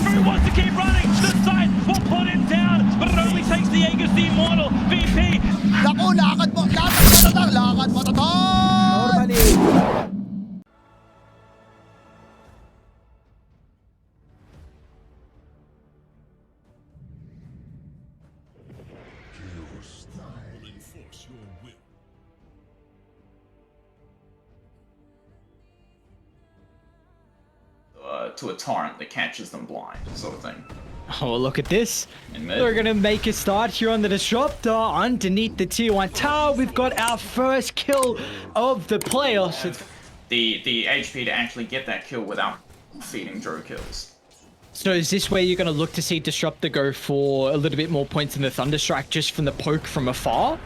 Who wants to keep running? The side will put him down, but it only takes the Aegis the Immortal. VP. Naku, lakad mo to, tol! Normally. To a torrent that catches them blind, sort of thing. Oh, look at this. In mid. We're gonna make a start here on the Disruptor underneath the tier 1 tower. We've got our first kill of the playoffs. It's The HP to actually get that kill without feeding Drow kills. So is this where you're going to look to see Disruptor go for a little bit more points in the Thunderstrike just from the poke from afar?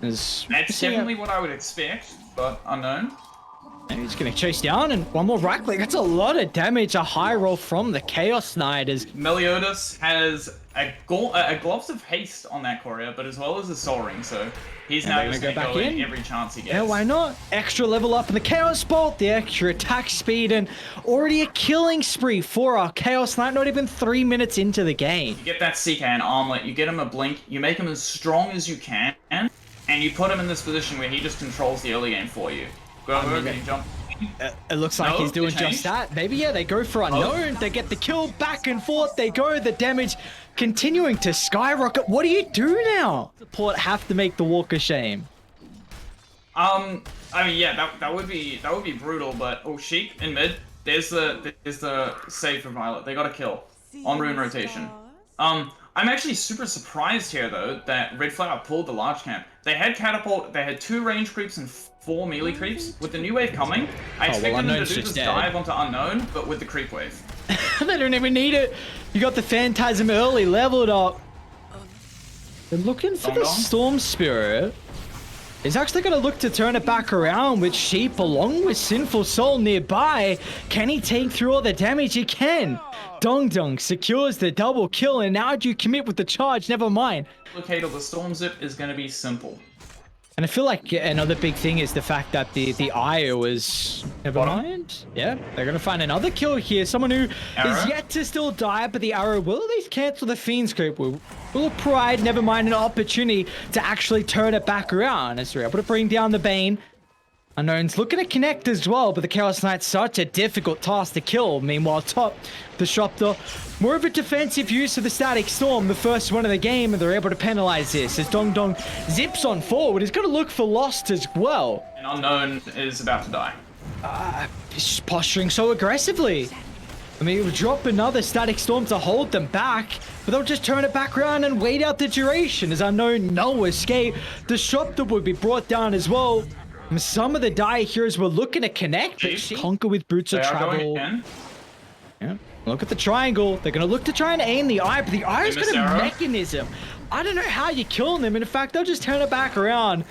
That's definitely what I would expect, but unknown. And he's going to chase down, and one more right click. That's a lot of damage, a high roll from the Chaos Knight. As Meliodas has a Gloves of Haste on that courier, but as well as a Soul Ring, so he's now just going to go in every chance he gets. Yeah, why not? Extra level up in the Chaos Bolt, the extra attack speed, and already a killing spree for our Chaos Knight, not even 3 minutes into the game. You get that CK and Armlet, you get him a Blink, you make him as strong as you can, and you put him in this position where he just controls the early game for you. Go over and jump. It looks like he's doing just that. Maybe, yeah, they go for unknown. They get the kill, back and forth they go. The damage continuing to skyrocket. What do you do now? Support have to make the walk of shame. I mean, yeah, that would be brutal. But Sheep in mid. There's the save for Violet. They got a kill on rune rotation. I'm actually super surprised here though that Red Flower pulled the large camp. They had catapult. They had 2 range creeps and 4 melee creeps. With the new wave coming, I expected them to do this dive onto unknown, but with the creep wave. They don't even need it. You got the Phantasm early, leveled up. They're looking for the Storm Spirit. He's actually going to look to turn it back around with Sheep along with Sinful Soul nearby. Can he take through all the damage? He can. Dong Dong secures the double kill, and now do you commit with the charge? Never mind. Locator of the Storm Zip is going to be simple. And I feel like another big thing is the fact that the IO is... Never mind. Yeah, they're going to find another kill here. Someone who is yet to still die, but the arrow will at least cancel the Fiend's Creep. Will provide, never mind, an opportunity to actually turn it back around as they're able to bring down the Bane. Unknown's looking to connect as well, but the Chaos Knight's such a difficult task to kill. Meanwhile, top Disruptor, more of a defensive use of the Static Storm, the first one of the game, and they're able to penalize this as Dong Dong zips on forward. He's going to look for Lost as well. And Unknown is about to die. He's posturing so aggressively. I mean, it would drop another Static Storm to hold them back, but they'll just turn it back around and wait out the duration as Unknown no escape. Disruptor would be brought down as well. Some of the Dire heroes were looking to connect, but Conquer with Boots of Travel. Yeah, look at the triangle. They're going to look to try and aim the eye, but the eye's got a mechanism. I don't know how you're killing them. In fact, they'll just turn it back around.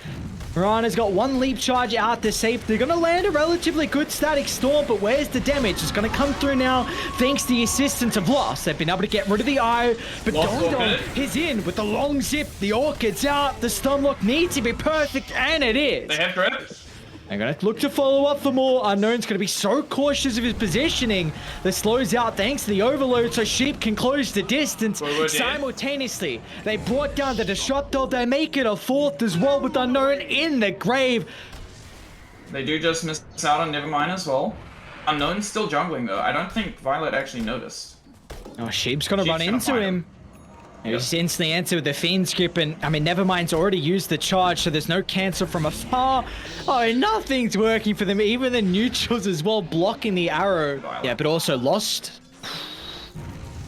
Mirana's got 1 leap charge out to safe. They're going to land a relatively good Static Storm, but where's the damage? It's going to come through now thanks to the assistance of Lost. They've been able to get rid of the eye, but Dong Dong is in with the long zip. The Orchid's out. The stun lock needs to be perfect, and it is. They have grip. They're going to look to follow up for more. Unknown's going to be so cautious of his positioning that slows out thanks to the overload so Sheep can close the distance. Simultaneously, they brought down the Disruptor. They make it a 4th as well with Unknown in the grave. They do just miss out on Nevermind as well. Unknown's still jungling though. I don't think Violet actually noticed. Oh, Sheep's going to run into him. He just instantly enter with the Fiend's Grip, and I mean, Nevermind's already used the charge, so there's no cancel from afar. Oh, nothing's working for them. Even the neutrals as well, blocking the arrow. Yeah, but also Lost.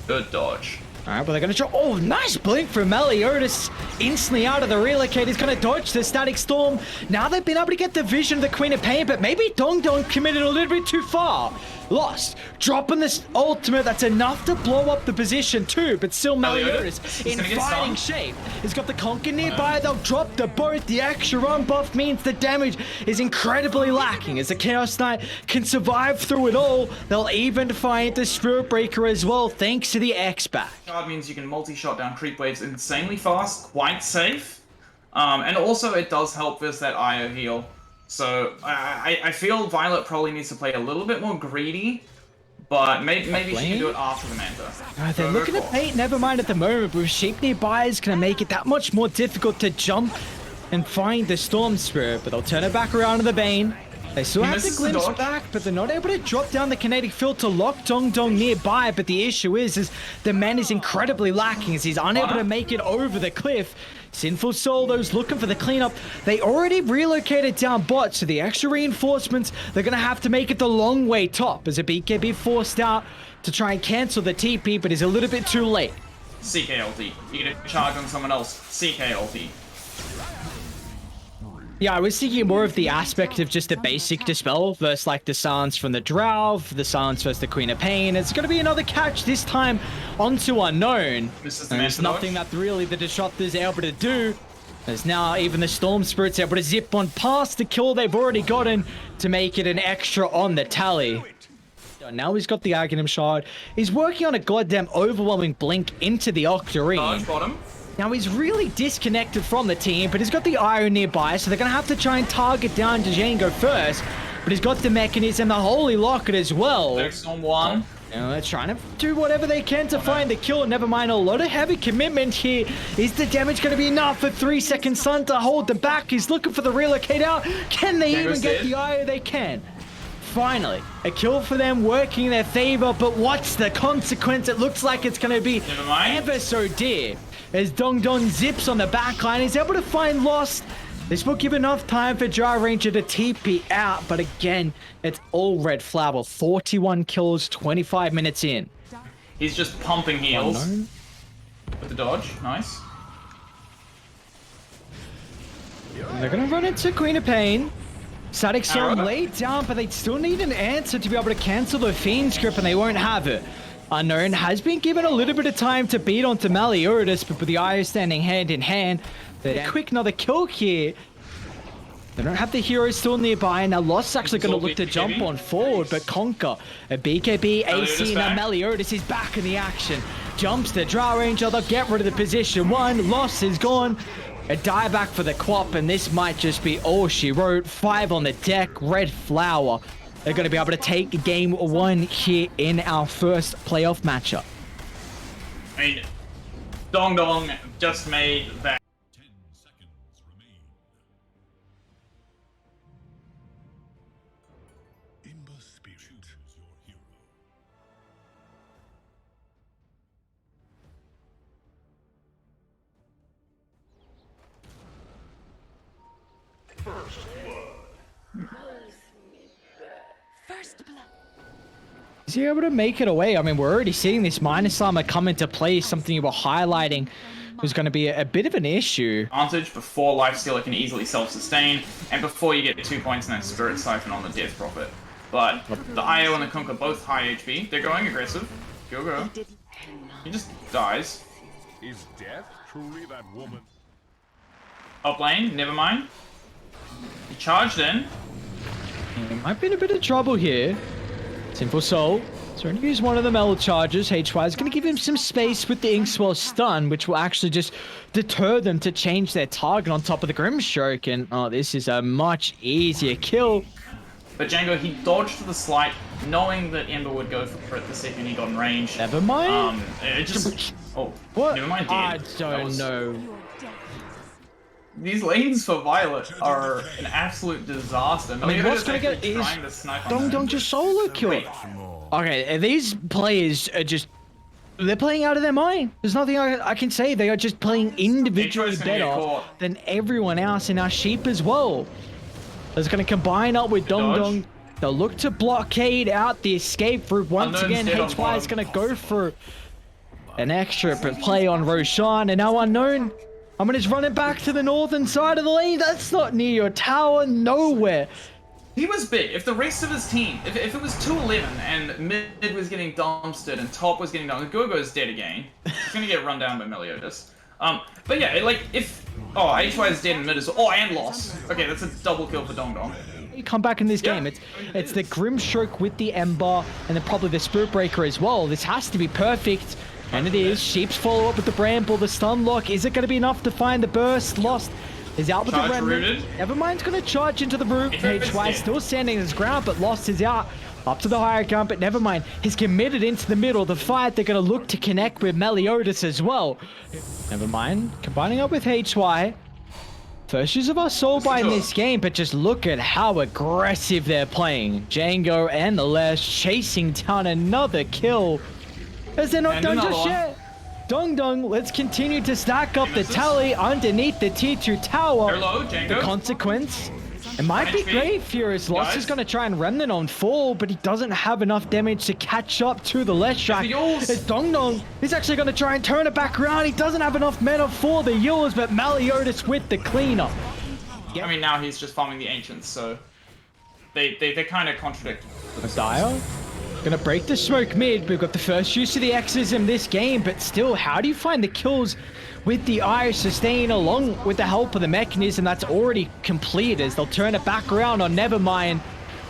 Good dodge. All right, well, they're going to try. Oh, nice blink from Meliodas. Instantly out of the relocate. He's going to dodge the Static Storm. Now they've been able to get the vision of the Queen of Pain, but maybe Dong Dong committed a little bit too far. Lost, dropping this ultimate. That's enough to blow up the position too, but still Meliodas in fighting shape. He's got the Conquer nearby. They'll drop the boat. The extra run buff means the damage is incredibly lacking as the Chaos Knight can survive through it all. They'll even find the Spirit Breaker as well thanks to the X-Back. Card means you can multi-shot down creep waves insanely fast, quite safe, and also it does help with that IO heal. So I feel Violet probably needs to play a little bit more greedy, But maybe she can do it after the Manta. They're looking at bait, never mind at the moment, but with Sheep nearby is going to make it that much more difficult to jump and find the Storm Spirit, but they'll turn it back around to the Bane. They still have to glimpse back, but they're not able to drop down the kinetic field to lock Dong Dong nearby, but the issue is the man is incredibly lacking as he's unable to make it over the cliff. Sinful Soul, those looking for the cleanup, they already relocated down bot, so the extra reinforcements, they're going to have to make it the long way top as a BKB forced out to try and cancel the TP, but is a little bit too late. CK ulti. You get a charge on someone else. CK ulti. Yeah, I was thinking more of the aspect of just the basic Dispel versus like the Sans from the Drow, the Sans versus the Queen of Pain. It's going to be another catch this time onto Unknown. This is the There's nothing that really the Disruptor's able to do. As now even the Storm Spirit's able to zip on past the kill they've already gotten to make it an extra on the tally. Now he's got the Aghanim Shard. He's working on a goddamn overwhelming blink into the Octarine. Bottom. Now he's really disconnected from the team, but he's got the Iron nearby, so they're going to have to try and target down Django first. But he's got the Mechanism, the Holy Locket as well. Next on one. Now they're trying to do whatever they can to find the kill. Never mind, a lot of heavy commitment here. Is the damage going to be enough for 3 Second Sun to hold them back? He's looking for the relocate out. Can they even get the Eye? They can. Finally, a kill for them working in their favor, but what's the consequence? It looks like it's going to be ever so dear. As Dong Dong zips on the backline, he's able to find Lost. This will give enough time for Dry Ranger to TP out, but again, it's all Red Flower. 41 kills, 25 minutes in. He's just pumping heals. With the dodge, nice. And they're going to run into Queen of Pain. Static Storm laid down, but they still need an answer to be able to cancel the Fiend's grip, and they won't have it. Unknown has been given a little bit of time to beat onto Meliodas, but with the Eye standing hand in hand, they're quick another kill here. They don't have the hero still nearby, and now Lost actually going to look to jump on forward, but Conquer, a BKB, AC, now Meliodas is back in the action. Jumps the Drow Ranger, they'll get rid of the position. Lost is gone. A dieback for the Quap, and this might just be all she wrote. 5 on the deck, Red Flower. They're going to be able to take game 1 here in our first playoff matchup. I mean, Dong Dong just made that. 10 seconds remain. Imba Spirit, choose your hero. First blood. Is he able to make it away? I mean, we're already seeing this minus armor come into play, something you were highlighting was going to be a bit of an issue. Advantage before Lifestealer can easily self-sustain, and before you get 2 points in that Spirit Siphon on the Death Prophet. But the IO and the Conquer both high HP. They're going aggressive. Go. He just dies. Is death truly that woman? Up lane, never mind. He charged in. He might be in a bit of trouble here. Sinful Soul. So we're going to use one of the Mel charges. HY is going to give him some space with the Inkswell stun, which will actually just deter them to change their target on top of the Grimstroke. And oh, this is a much easier kill. But Django, he dodged to the slight, knowing that Ember would go for it the second he got in range. Never mind. It just... Oh, What? never mind, I dude. don't know. These lanes for Violet are an absolute disaster. I mean, what's going to get is Dong Dong just solo kill. Okay, these players are just... They're playing out of their mind. There's nothing I can say. They are just playing individually better than everyone else in our Sheep as well. That's going to combine up with Dong Dong. They'll look to blockade out the escape route. Once again, HY is going to go for an extra play on Roshan. And now Unknown, I mean, he's running back to the northern side of the lane. That's not near your tower, nowhere. He was big. If the rest of his team, if it was 2-11 and mid was getting dumpstered and top was getting dumpstered, Gogo's dead again. He's going to get run down by Meliodas. But yeah, like, if... Oh, HY is dead in mid as well. Oh, and lost. Okay, that's a double kill for Dong Dong. You come back in this game. It's the Grimstroke with the Ember and then probably the Spirit Breaker as well. This has to be perfect. And it is. Sheep's follow up with the Bramble, the stun lock. Is it going to be enough to find the burst? Lost is out with the Remnant. Nevermind's going to charge into the root. HY still standing his ground, but Lost is out. Up to the higher ground, but never mind. He's committed into the middle of the fight. They're going to look to connect with Meliodas as well. Never mind. Combining up with HY. First use of our soul buy in this game, but just look at how aggressive they're playing. Django and the Les chasing down another kill. As they're not done just yet. Dong Dong, let's continue to stack up the tally underneath the T2 tower. Low, Django. The consequence, it might be great. Furious Lost is going to try and Remnant on full, but he doesn't have enough damage to catch up to the Leshrac. It's Dong Dong. He's actually going to try and turn it back around. He doesn't have enough mana for the Yules, but Meliodas with the cleanup. I mean, now he's just farming the Ancients, so they kind of contradict. Dire gonna break the smoke mid. We've got the first use of the X's in this game, but still, how do you find the kills with the Eye Sustain along with the help of the mechanism that's already complete as they'll turn it back around on Nevermind.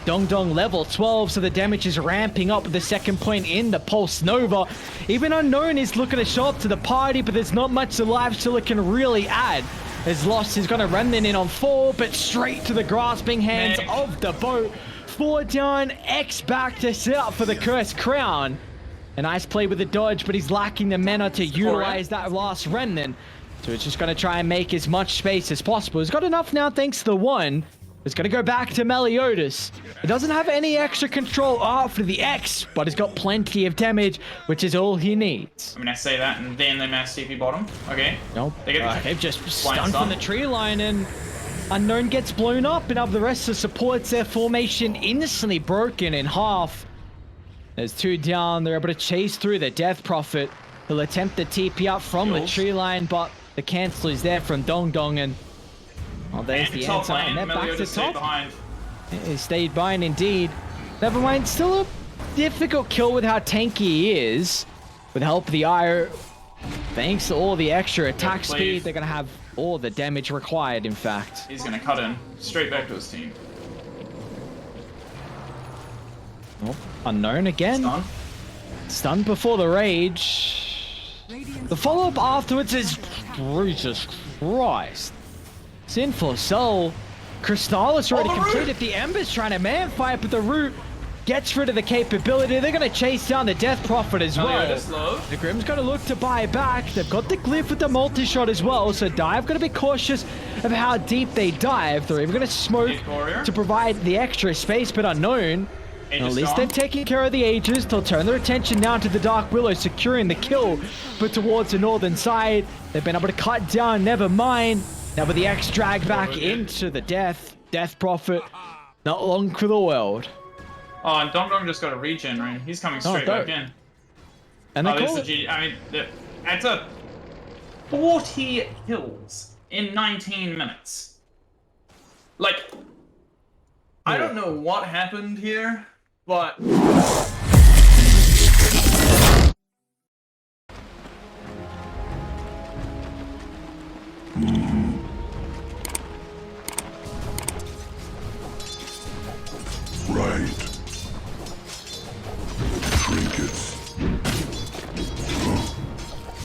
Dong Dong level 12, so the damage is ramping up with the second point in the Pulse Nova. Even Unknown is looking to show up to the party, but there's not much to life still it can really add. As Lost is gonna run in on 4, but straight to the grasping hands of the boat. 4 down, X back to set up for the Cursed Crown. A nice play with the dodge, but he's lacking the mana to utilize that last remnant. So it's just going to try and make as much space as possible. He's got enough now thanks to the 1. It's going to go back to Meliodas. He doesn't have any extra control after the X, but he's got plenty of damage, which is all he needs. I mean, I say that, and then they mass TP bottom. Okay. Nope. They've just stunned stun from the tree line, and Unknown gets blown up, and now the rest of the supports their formation instantly broken in half. There's 2 down. They're able to chase through the Death Prophet. He'll attempt the TP up from the tree line, but the cancel is there from Dong Dong, and well, there's the answer. And they're back to top. He stayed behind indeed. Nevermind, still a difficult kill with how tanky he is. With the help of the Ire, thanks to all the extra attack speed, they're going to have all the damage required, in fact. He's going to cut in straight back to his team. Oh, Unknown again. Stunned before the rage. The follow-up afterwards is Jesus Christ. Sinful Soul. Crystallis already completed. The Ember's trying to man fight, but the Root gets rid of the capability. They're going to chase down the Death Prophet as well. The Grim's going to look to buy back. They've got the Glyph with the multi-shot as well, so Dive going to be cautious of how deep they dive. They're even going to smoke to provide the extra space, but Unknown. At least they're taking care of the Aegis. They'll turn their attention now to the Dark Willow, securing the kill. But towards the northern side, they've been able to cut down Nevermind. Now with the X drag back into the Death Prophet. Not long for the world. Oh, and Dong Dong just got a regen, right? He's coming straight back in. And they call it. I mean, that's a 40 kills in 19 minutes. Like, I don't know what happened here, but Right.